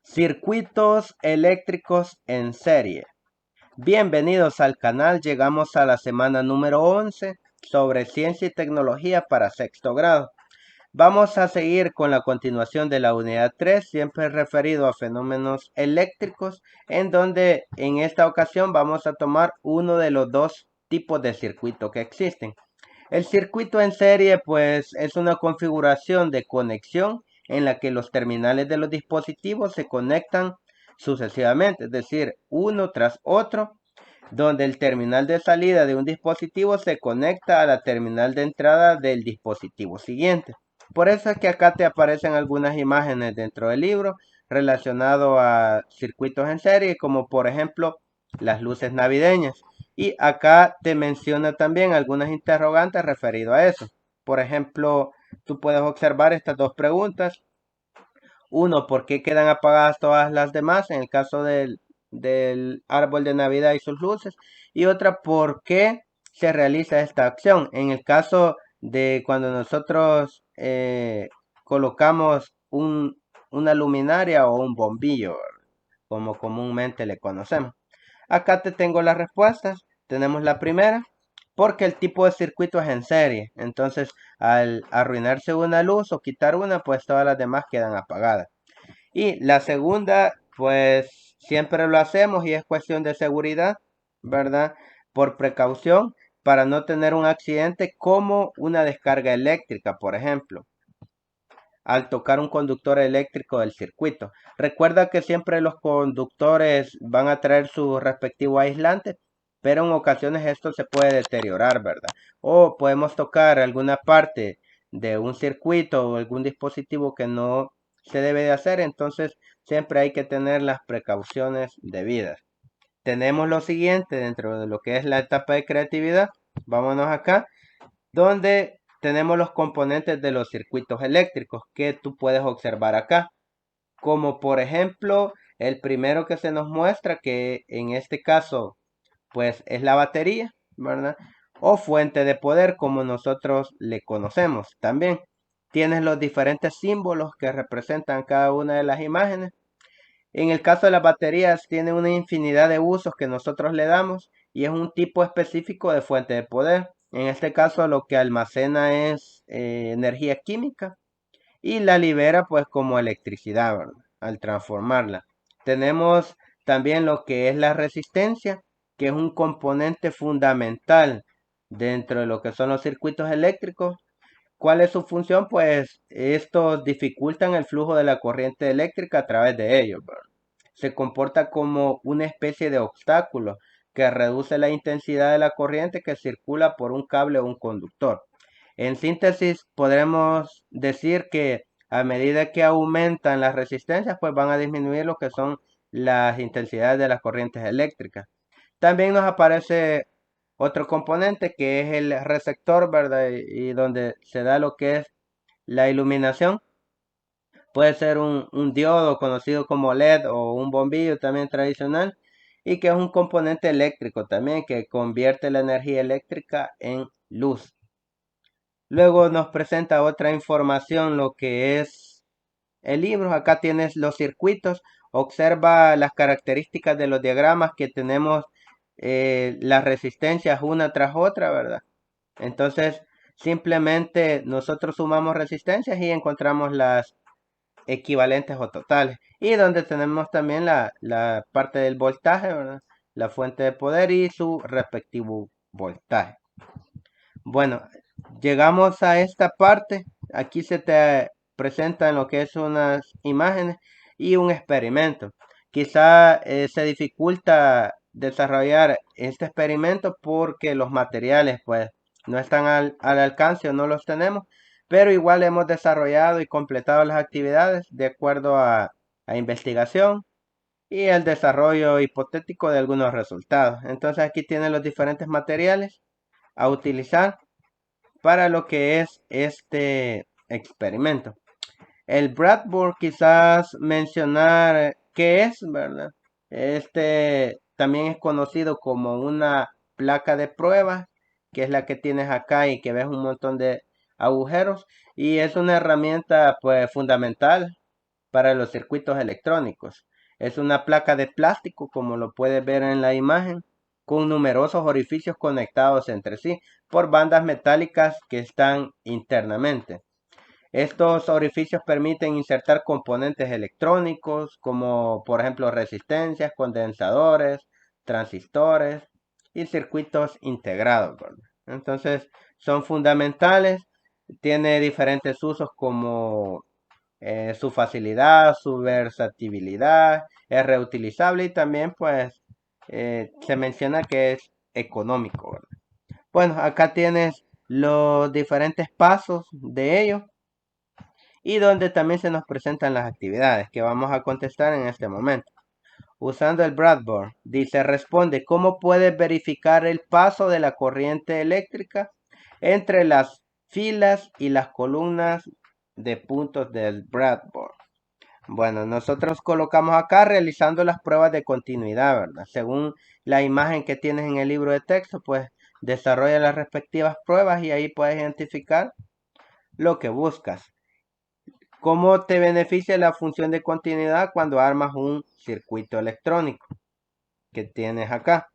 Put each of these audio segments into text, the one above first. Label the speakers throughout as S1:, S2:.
S1: Circuitos eléctricos en serie. Bienvenidos al canal, llegamos a la semana número 11 sobre ciencia y tecnología para sexto grado. Vamos a seguir con la continuación de la unidad 3, siempre referido a fenómenos eléctricos, en donde en esta ocasión vamos a tomar uno de los dos tipos de circuito que existen. El circuito en serie pues es una configuración de conexión en la que los terminales de los dispositivos se conectan sucesivamente, es decir, uno tras otro, donde el terminal de salida de un dispositivo se conecta a la terminal de entrada del dispositivo siguiente. Por eso es que acá te aparecen algunas imágenes dentro del libro relacionado a circuitos en serie, como por ejemplo las luces navideñas. Y acá te menciona también algunas interrogantes referido a eso. Por ejemplo, tú puedes observar estas dos preguntas. Uno, ¿por qué quedan apagadas todas las demás en el caso del árbol de Navidad y sus luces? Y otra, ¿por qué se realiza esta acción? En el caso de cuando nosotros colocamos una luminaria o un bombillo, como comúnmente le conocemos. Acá te tengo las respuestas. Tenemos la primera, porque el tipo de circuito es en serie. Entonces, al arruinarse una luz o quitar una, pues todas las demás quedan apagadas. Y la segunda, pues siempre lo hacemos y es cuestión de seguridad, ¿verdad? Por precaución, para no tener un accidente como una descarga eléctrica, por ejemplo, al tocar un conductor eléctrico del circuito. Recuerda que siempre los conductores van a traer su respectivo aislante, pero en ocasiones esto se puede deteriorar, ¿verdad? O podemos tocar alguna parte de un circuito o algún dispositivo que no se debe de hacer, entonces siempre hay que tener las precauciones debidas. Tenemos lo siguiente dentro de lo que es la etapa de creatividad. Vámonos acá donde tenemos los componentes de los circuitos eléctricos que tú puedes observar acá, como por ejemplo el primero que se nos muestra, que en este caso pues es la batería, ¿verdad? O fuente de poder como nosotros le conocemos. También tienes los diferentes símbolos que representan cada una de las imágenes. En el caso de las baterías tiene una infinidad de usos que nosotros le damos y es un tipo específico de fuente de poder. En este caso lo que almacena es energía química y la libera pues como electricidad, ¿verdad? Al transformarla. Tenemos también lo que es la resistencia, que es un componente fundamental dentro de lo que son los circuitos eléctricos. ¿Cuál es su función? Pues estos dificultan el flujo de la corriente eléctrica a través de ellos, ¿verdad? Se comporta como una especie de obstáculo que reduce la intensidad de la corriente que circula por un cable o un conductor. En síntesis, podremos decir que a medida que aumentan las resistencias, pues van a disminuir lo que son las intensidades de las corrientes eléctricas. También nos aparece otro componente que es el receptor, ¿verdad? Y donde se da lo que es la iluminación. Puede ser un diodo conocido como LED o un bombillo también tradicional y que es un componente eléctrico también que convierte la energía eléctrica en luz. Luego nos presenta otra información, lo que es el libro. Acá tienes los circuitos. Observa las características de los diagramas que tenemos, las resistencias una tras otra, ¿verdad? Entonces, simplemente nosotros sumamos resistencias y encontramos las equivalentes o totales. Y donde tenemos también la parte del voltaje, ¿verdad? La fuente de poder y su respectivo voltaje. Bueno, llegamos a esta parte. Aquí se te presentan lo que es unas imágenes y un experimento. Quizá se dificulta desarrollar este experimento porque los materiales pues no están al alcance o no los tenemos, pero igual hemos desarrollado y completado las actividades de acuerdo a investigación y el desarrollo hipotético de algunos resultados. Entonces aquí tienen los diferentes materiales a utilizar para lo que es este experimento. El Bradford, quizás mencionar qué es, ¿verdad? Este también es conocido como una placa de prueba, que es la que tienes acá y que ves un montón de agujeros y es una herramienta pues fundamental para los circuitos electrónicos. Es una placa de plástico, como lo puedes ver en la imagen, con numerosos orificios conectados entre sí por bandas metálicas que están internamente. Estos orificios permiten insertar componentes electrónicos como por ejemplo resistencias, condensadores, transistores y circuitos integrados, ¿verdad? Entonces son fundamentales, tiene diferentes usos como su facilidad, su versatilidad, es reutilizable y también pues se menciona que es económico, ¿verdad? Bueno, acá tienes los diferentes pasos de ello y donde también se nos presentan las actividades que vamos a contestar en este momento. Usando el breadboard, dice, responde, ¿cómo puedes verificar el paso de la corriente eléctrica entre las filas y las columnas de puntos del breadboard? Bueno, nosotros colocamos acá realizando las pruebas de continuidad, ¿verdad? Según la imagen que tienes en el libro de texto, pues desarrolla las respectivas pruebas y ahí puedes identificar lo que buscas. ¿Cómo te beneficia la función de continuidad cuando armas un circuito electrónico que tienes acá?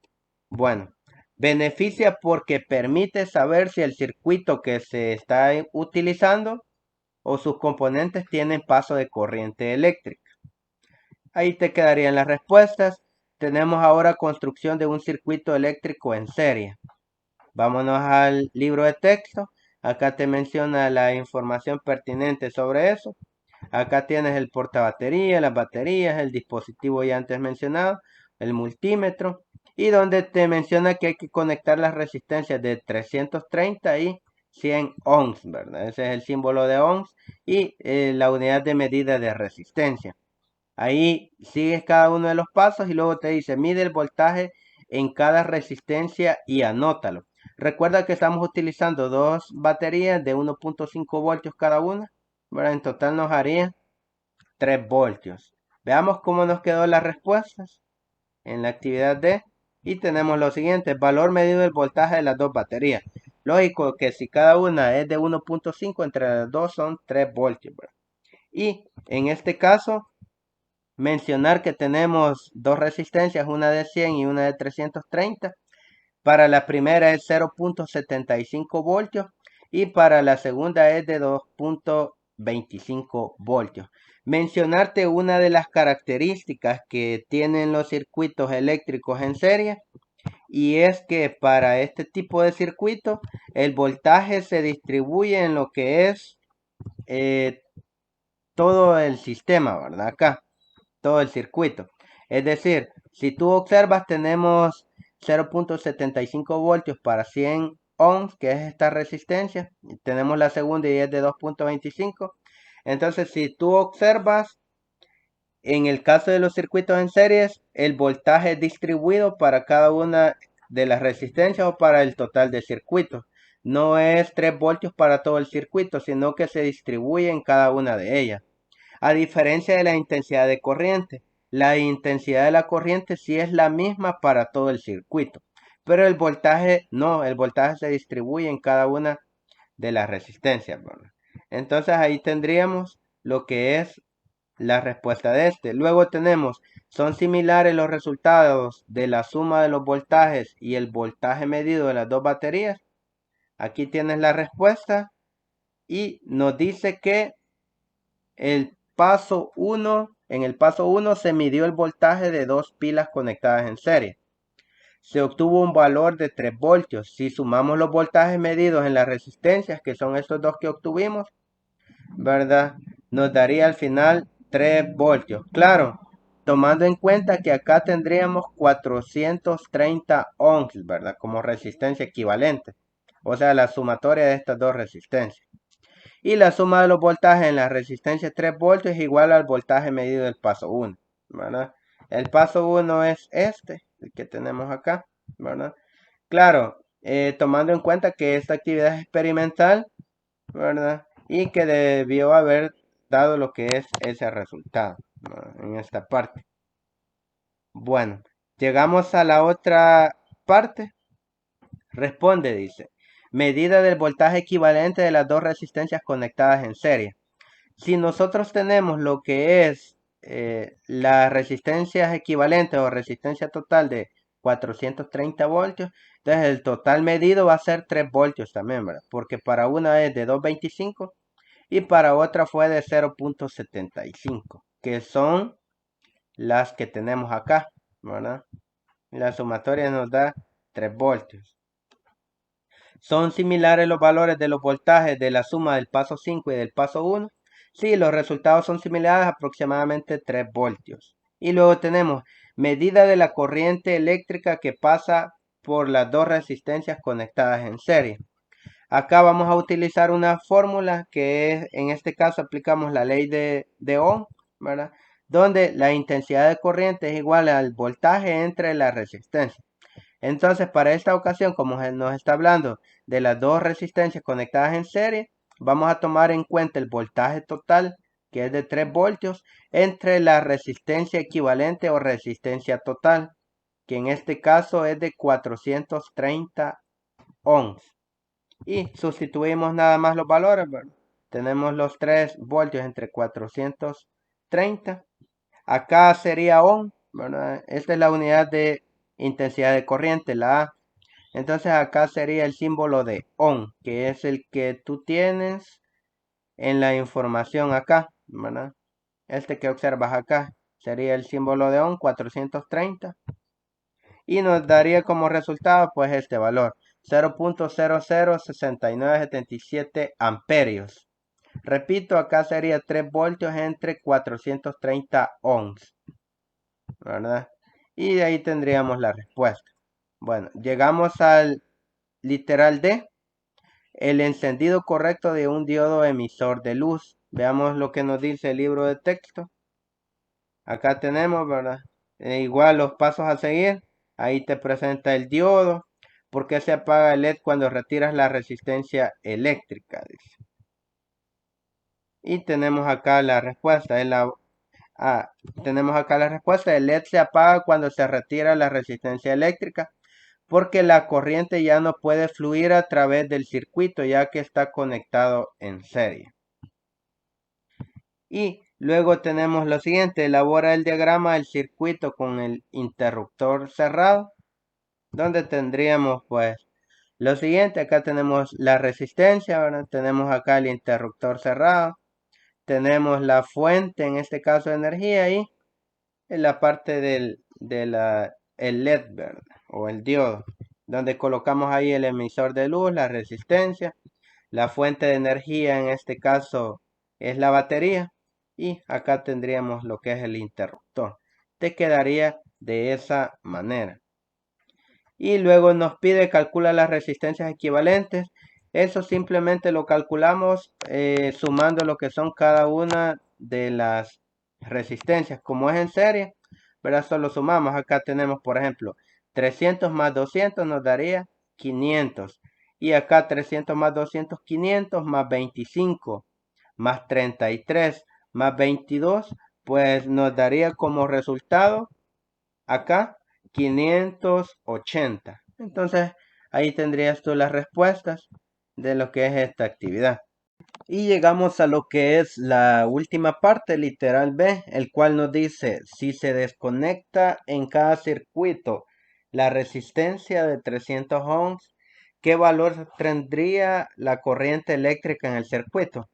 S1: Bueno, beneficia porque permite saber si el circuito que se está utilizando o sus componentes tienen paso de corriente eléctrica. Ahí te quedarían las respuestas. Tenemos ahora construcción de un circuito eléctrico en serie. Vámonos al libro de texto. Acá te menciona la información pertinente sobre eso. Acá tienes el portabatería, las baterías, el dispositivo ya antes mencionado, el multímetro, y donde te menciona que hay que conectar las resistencias de 330 y 100 ohms, ¿verdad? Ese es el símbolo de ohms y la unidad de medida de resistencia. Ahí sigues cada uno de los pasos y luego te dice, mide el voltaje en cada resistencia y anótalo. Recuerda que estamos utilizando dos baterías de 1.5 voltios cada una. Bueno, en total nos haría 3 voltios. Veamos cómo nos quedó las respuestas en la actividad D. Y tenemos lo siguiente, valor medido del voltaje de las dos baterías. Lógico que si cada una es de 1.5, entre las dos son 3 voltios, ¿verdad? Y en este caso, mencionar que tenemos dos resistencias, una de 100 y una de 330. Para la primera es 0.75 voltios y para la segunda es de 2.25 voltios. Mencionarte una de las características que tienen los circuitos eléctricos en serie y es que para este tipo de circuito el voltaje se distribuye en lo que es todo el sistema, ¿verdad? Acá, todo el circuito. Es decir, si tú observas tenemos 0.75 voltios para 100 ohms, que es esta resistencia. Tenemos la segunda y es de 2.25. Entonces, si tú observas, en el caso de los circuitos en series, el voltaje es distribuido para cada una de las resistencias o para el total de circuitos. No es 3 voltios para todo el circuito, sino que se distribuye en cada una de ellas. A diferencia de la intensidad de corriente, la intensidad de la corriente sí es la misma para todo el circuito, pero el voltaje no, el voltaje se distribuye en cada una de las resistencias, ¿verdad? Entonces ahí tendríamos lo que es la respuesta de este. Luego tenemos, son similares los resultados de la suma de los voltajes y el voltaje medido de las dos baterías. Aquí tienes la respuesta y nos dice que el paso 1, en el paso 1 se midió el voltaje de dos pilas conectadas en serie. Se obtuvo un valor de 3 voltios. Si sumamos los voltajes medidos en las resistencias, que son estos dos que obtuvimos, ¿verdad? Nos daría al final 3 voltios. Claro, tomando en cuenta que acá tendríamos 430 ohms, ¿verdad? Como resistencia equivalente. O sea, la sumatoria de estas dos resistencias. Y la suma de los voltajes en la resistencia 3 voltios es igual al voltaje medido del paso 1, ¿verdad? El paso 1 es este, el que tenemos acá, ¿verdad? Claro, tomando en cuenta que esta actividad es experimental, ¿verdad? Y que debió haber dado lo que es ese resultado, ¿verdad? En esta parte. Bueno, llegamos a la otra parte. Responde, dice, medida del voltaje equivalente de las dos resistencias conectadas en serie. Si nosotros tenemos lo que es las resistencias equivalentes o resistencia total de 430 voltios, entonces el total medido va a ser 3 voltios también, ¿verdad? Porque para una es de 225 y para otra fue de 0.75, que son las que tenemos acá, ¿verdad? La sumatoria nos da 3 voltios. ¿Son similares los valores de los voltajes de la suma del paso 5 y del paso 1? Sí, los resultados son similares, aproximadamente 3 voltios. Y luego tenemos medida de la corriente eléctrica que pasa por las dos resistencias conectadas en serie. Acá vamos a utilizar una fórmula que es, en este caso aplicamos la ley de Ohm, ¿verdad? Donde la intensidad de corriente es igual al voltaje entre las resistencias. Entonces, para esta ocasión, como nos está hablando de las dos resistencias conectadas en serie, vamos a tomar en cuenta el voltaje total, que es de 3 voltios, entre la resistencia equivalente o resistencia total, que en este caso es de 430 ohms. Y sustituimos nada más los valores, ¿verdad? Tenemos los 3 voltios entre 430. Acá sería ohm, ¿verdad? Esta es la unidad de intensidad de corriente, la A. Entonces acá sería el símbolo de ohm, que es el que tú tienes en la información acá, ¿verdad? Este que observas acá sería el símbolo de ohm, 430. Y nos daría como resultado pues este valor, 0.006977 amperios. Repito, acá sería 3 voltios entre 430 ohms, ¿verdad? Y de ahí tendríamos la respuesta. Bueno, llegamos al literal D, el encendido correcto de un diodo emisor de luz. Veamos lo que nos dice el libro de texto. Acá tenemos, ¿verdad? Igual los pasos a seguir. Ahí te presenta el diodo. ¿Por qué se apaga el LED cuando retiras la resistencia eléctrica? Dice. Y tenemos acá la respuesta. Tenemos acá la respuesta. El LED se apaga cuando se retira la resistencia eléctrica porque la corriente ya no puede fluir a través del circuito ya que está conectado en serie. Y luego tenemos lo siguiente, elabora el diagrama del circuito con el interruptor cerrado, donde tendríamos pues lo siguiente, acá tenemos la resistencia, ¿verdad? Tenemos acá el interruptor cerrado, tenemos la fuente, en este caso de energía, y en la parte el LED, ¿verdad? O el diodo, donde colocamos ahí el emisor de luz, la resistencia, la fuente de energía, en este caso es la batería, y acá tendríamos lo que es el interruptor. Te quedaría de esa manera. Y luego nos pide calcula las resistencias equivalentes. Eso simplemente lo calculamos sumando lo que son cada una de las resistencias. Como es en serie, pero solo sumamos. Acá tenemos, por ejemplo, 300 más 200 nos daría 500. Y acá 300 más 200, 500 más 25 más 33 más 22, pues nos daría como resultado acá 580. Entonces ahí tendrías tú las respuestas de lo que es esta actividad. Y llegamos a lo que es la última parte, literal B, el cual nos dice si se desconecta en cada circuito la resistencia de 300 ohms, ¿qué valor tendría la corriente eléctrica en el circuito?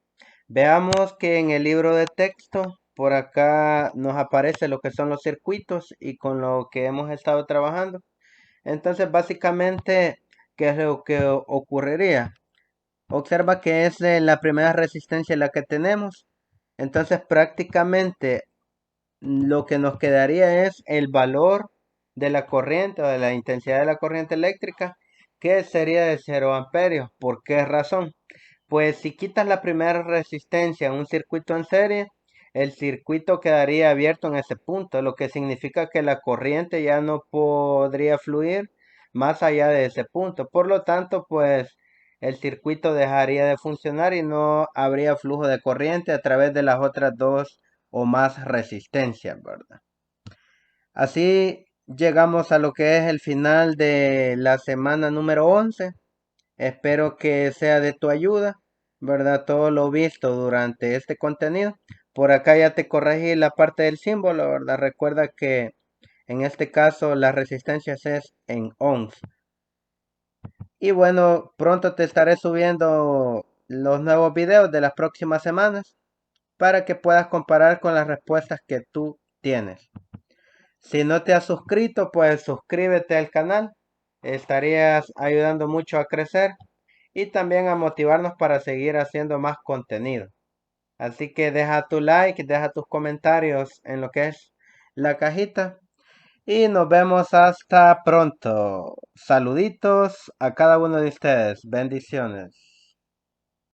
S1: Veamos que en el libro de texto, por acá nos aparece lo que son los circuitos y con lo que hemos estado trabajando. Entonces, básicamente, ¿qué es lo que ocurriría? Observa que es la primera resistencia la que tenemos. Entonces, prácticamente lo que nos quedaría es el valor de la corriente o de la intensidad de la corriente eléctrica, que sería de 0 amperios. ¿Por qué razón? Pues si quitas la primera resistencia en un circuito en serie, el circuito quedaría abierto en ese punto, lo que significa que la corriente ya no podría fluir más allá de ese punto. Por lo tanto, pues el circuito dejaría de funcionar y no habría flujo de corriente a través de las otras dos o más resistencias, ¿verdad? Así llegamos a lo que es el final de la semana número 11. Espero que sea de tu ayuda. ¿verdad? Todo lo visto durante este contenido. Por acá ya te corregí la parte del símbolo, ¿verdad? Recuerda que en este caso la resistencia es en ohms. Y bueno, pronto te estaré subiendo los nuevos videos de las próximas semanas para que puedas comparar con las respuestas que tú tienes. Si no te has suscrito, pues suscríbete al canal. Estarías ayudando mucho a crecer y también a motivarnos para seguir haciendo más contenido. Así que deja tu like, deja tus comentarios en lo que es la cajita y nos vemos hasta pronto. Saluditos a cada uno de ustedes. Bendiciones.